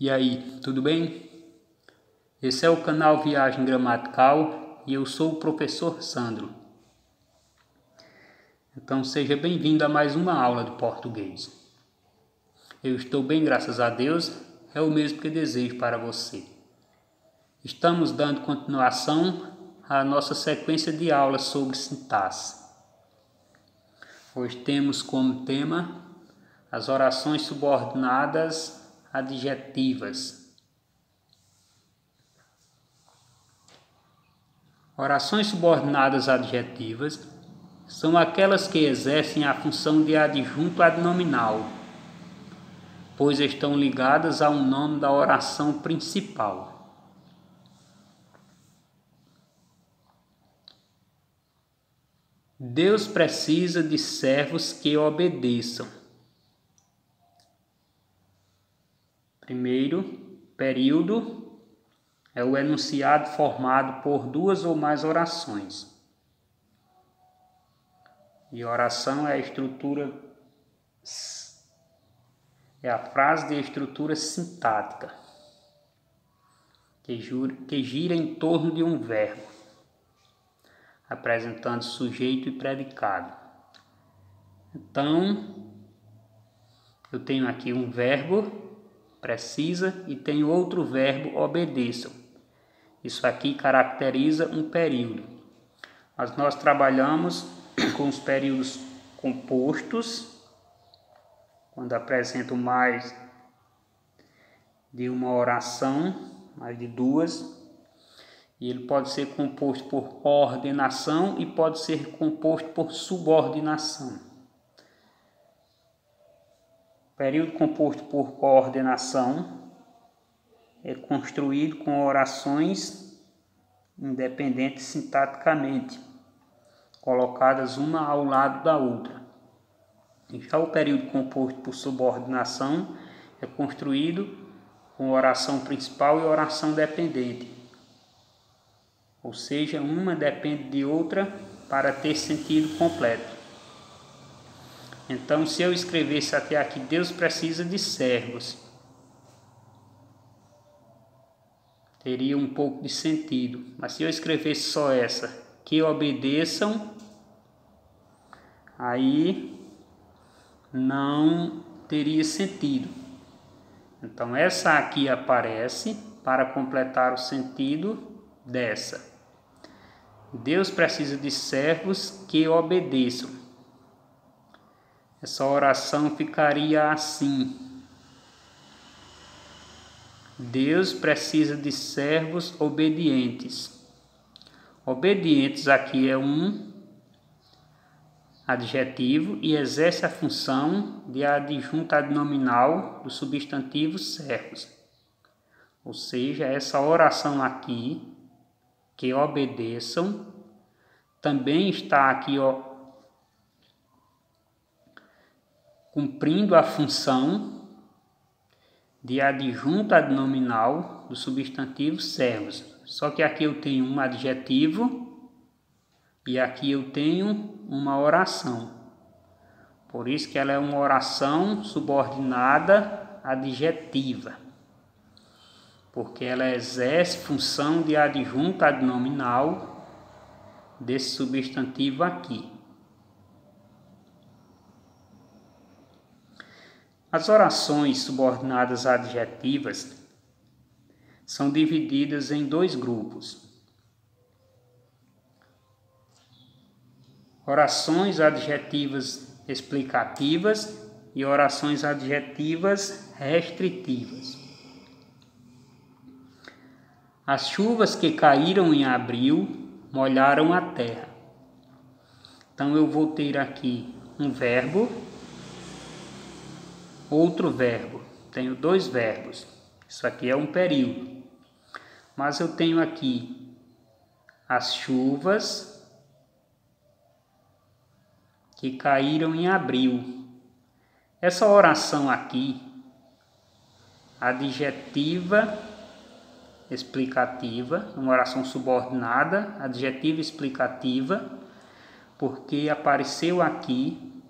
E aí, tudo bem? Esse é o canal Viagem Gramatical e eu sou o professor Sandro. Então seja bem-vindo a mais uma aula de português. Eu estou bem, graças a Deus, é o mesmo que desejo para você. Estamos dando continuação à nossa sequência de aulas sobre sintaxe. Hoje temos como tema as orações subordinadas adjetivas. Orações subordinadas adjetivas são aquelas que exercem a função de adjunto adnominal, pois estão ligadas ao nome da oração principal. Deus precisa de servos que obedeçam. Primeiro, período é o enunciado formado por duas ou mais orações. E oração é a frase de estrutura sintática, que gira em torno de um verbo, apresentando sujeito e predicado. Então, eu tenho aqui um verbo, precisa, e tenho outro verbo, obedeçam. Isso aqui caracteriza um período. Mas nós trabalhamos com os períodos compostos, quando apresentam mais de uma oração, mais de duas, e ele pode ser composto por ordenação e pode ser composto por subordinação. O período composto por coordenação é construído com orações independentes sintaticamente, colocadas uma ao lado da outra. E já o período composto por subordinação é construído com oração principal e oração dependente. Ou seja, uma depende de outra para ter sentido completo. Então, se eu escrevesse até aqui, Deus precisa de servos, teria um pouco de sentido. Mas se eu escrevesse só essa, que obedeçam, aí não teria sentido. Então essa aqui aparece para completar o sentido dessa. Deus precisa de servos que obedeçam. Essa oração ficaria assim: Deus precisa de servos obedientes. Obedientes aqui é um adjetivo e exerce a função de adjunto adnominal do substantivo servos. Ou seja, essa oração aqui, que obedeçam, também está aqui cumprindo a função de adjunto adnominal do substantivo servos. Só que aqui eu tenho um adjetivo e aqui eu tenho uma oração. Por isso que ela é uma oração subordinada adjetiva, porque ela exerce função de adjunto adnominal desse substantivo aqui. As orações subordinadas adjetivas são divididas em dois grupos: orações adjetivas explicativas e orações adjetivas restritivas. As chuvas que caíram em abril molharam a terra. Então eu vou ter aqui um verbo, outro verbo. Tenho dois verbos. Isso aqui é um período. Mas eu tenho aqui as chuvas que caíram em abril. Essa oração aqui, adjetiva explicativa, uma oração subordinada, adjetiva explicativa, porque apareceu aqui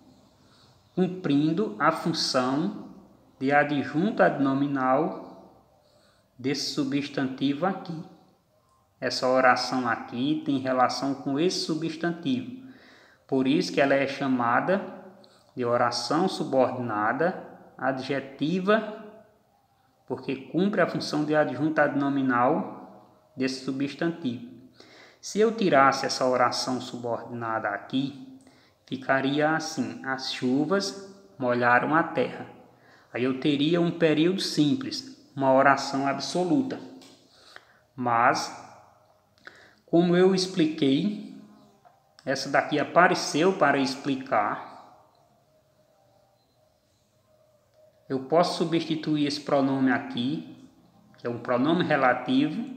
cumprindo a função de adjunto adnominal desse substantivo aqui. Essa oração aqui tem relação com esse substantivo. Por isso que ela é chamada de oração subordinada adjetiva, porque cumpre a função de adjunto adnominal desse substantivo. Se eu tirasse essa oração subordinada aqui, ficaria assim: as chuvas molharam a terra. Aí eu teria um período simples, uma oração absoluta. Mas, como eu expliquei, essa daqui apareceu para explicar. Eu posso substituir esse pronome aqui, que é um pronome relativo,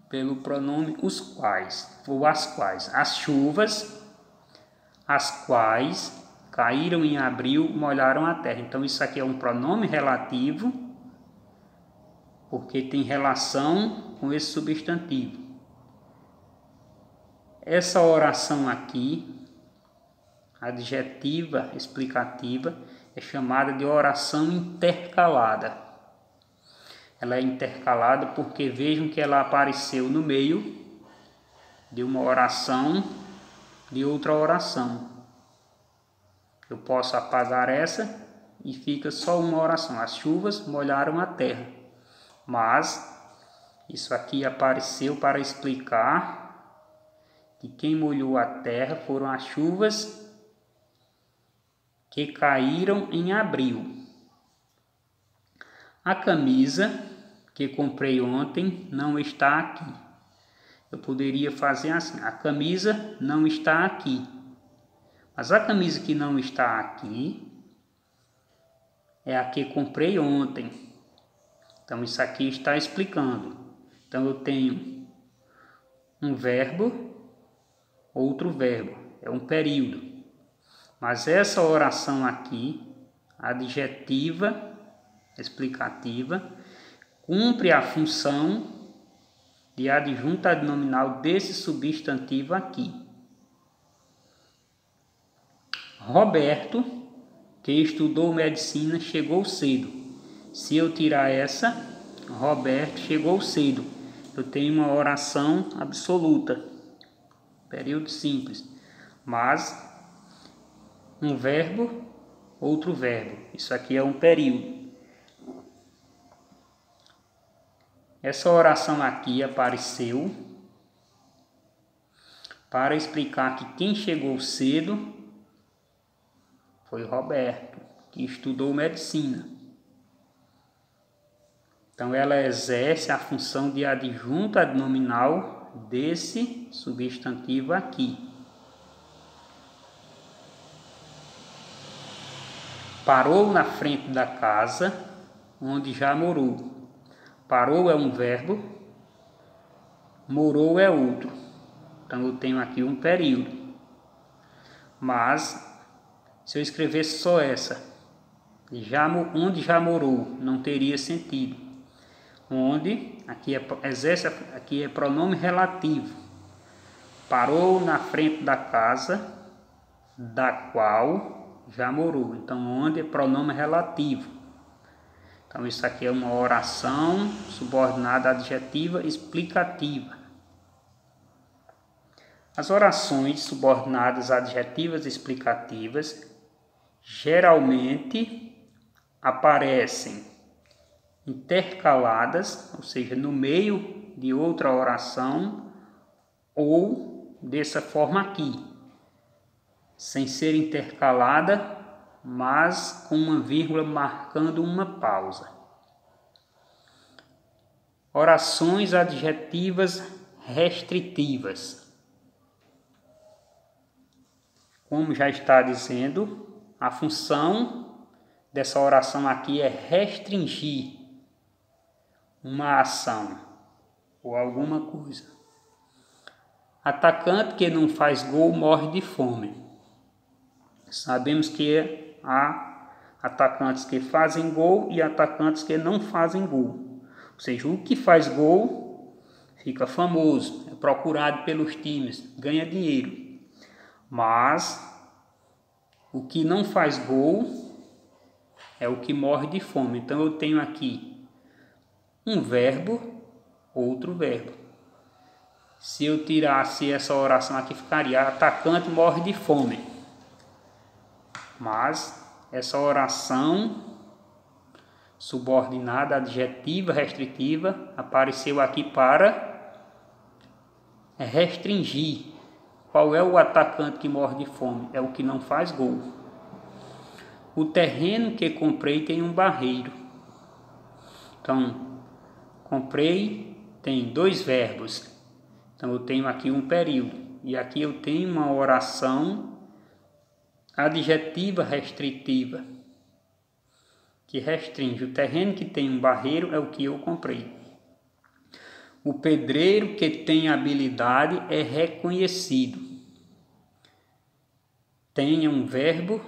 pelo pronome os quais, ou as quais. As chuvas, as quais caíram em abril, molharam a terra. Então, isso aqui é um pronome relativo, porque tem relação com esse substantivo. Essa oração aqui, adjetiva, explicativa, é chamada de oração intercalada. Ela é intercalada porque vejam que ela apareceu no meio de uma oração, de outra oração. Eu posso apagar essa e fica só uma oração. As chuvas molharam a terra. Mas isso aqui apareceu para explicar que quem molhou a terra foram as chuvas que caíram em abril. A camisa que comprei ontem não está aqui. Eu poderia fazer assim: a camisa não está aqui. Mas a camisa que não está aqui é a que comprei ontem. Então isso aqui está explicando. Então eu tenho um verbo, outro verbo. É um período. Mas essa oração aqui, adjetiva, explicativa, cumpre a função de adjunto adnominal desse substantivo aqui. Roberto, que estudou medicina, chegou cedo. Se eu tirar essa, Roberto chegou cedo. Eu tenho uma oração absoluta, período simples. Mas um verbo, outro verbo. Isso aqui é um período. Essa oração aqui apareceu para explicar que quem chegou cedo foi Roberto, que estudou medicina. Então ela exerce a função de adjunto adnominal desse substantivo aqui. Parou na frente da casa onde já morou. Parou é um verbo, morou é outro. Então eu tenho aqui um período. Mas se eu escrevesse só essa, onde já morou, não teria sentido. Onde, aqui é pronome relativo. Parou na frente da casa da qual já morou. Então onde é pronome relativo. Então, isso aqui é uma oração subordinada adjetiva explicativa. As orações subordinadas adjetivas explicativas geralmente aparecem intercaladas, ou seja, no meio de outra oração, ou dessa forma aqui, sem ser intercalada, mas com uma vírgula marcando uma pausa. Orações adjetivas restritivas. Como já está dizendo, a função dessa oração aqui é restringir uma ação ou alguma coisa. Atacante que não faz gol morre de fome. Sabemos que há atacantes que fazem gol e atacantes que não fazem gol. Ou seja, o que faz gol fica famoso, é procurado pelos times, ganha dinheiro. Mas o que não faz gol é o que morre de fome. Então eu tenho aqui um verbo, outro verbo. Se eu tirasse essa oração aqui, ficaria: atacante morre de fome. Mas essa oração subordinada adjetiva restritiva apareceu aqui para restringir. Qual é o atacante que morre de fome? É o que não faz gol. O terreno que comprei tem um barreiro. Então, comprei tem dois verbos. Então, eu tenho aqui um período. E aqui eu tenho uma oração adjetiva restritiva, que restringe. O terreno que tem um barreiro é o que eu comprei. O pedreiro que tem habilidade é reconhecido. Tenha um verbo,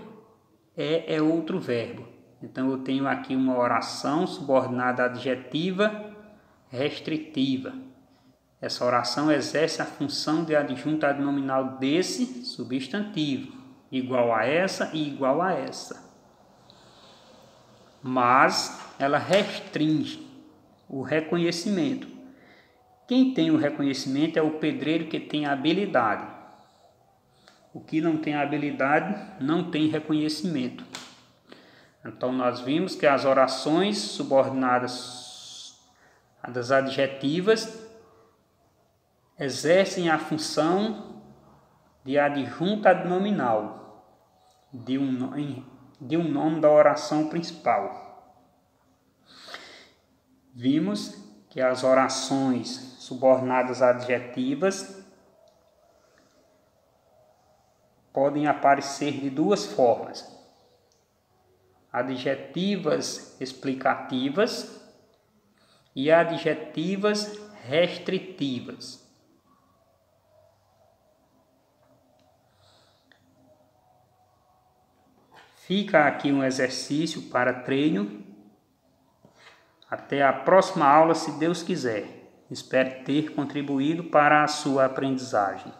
é outro verbo. Então, eu tenho aqui uma oração subordinada adjetiva restritiva. Essa oração exerce a função de adjunto adnominal desse substantivo, igual a essa e igual a essa. Mas ela restringe o reconhecimento. Quem tem o reconhecimento é o pedreiro que tem a habilidade. O que não tem habilidade não tem reconhecimento. Então, nós vimos que as orações subordinadas às adjetivas exercem a função de adjunto adnominal de um nome da oração principal. Vimos que as orações subordinadas adjetivas podem aparecer de duas formas: adjetivas explicativas e adjetivas restritivas. Fica aqui um exercício para treino. Até a próxima aula, se Deus quiser. Espero ter contribuído para a sua aprendizagem.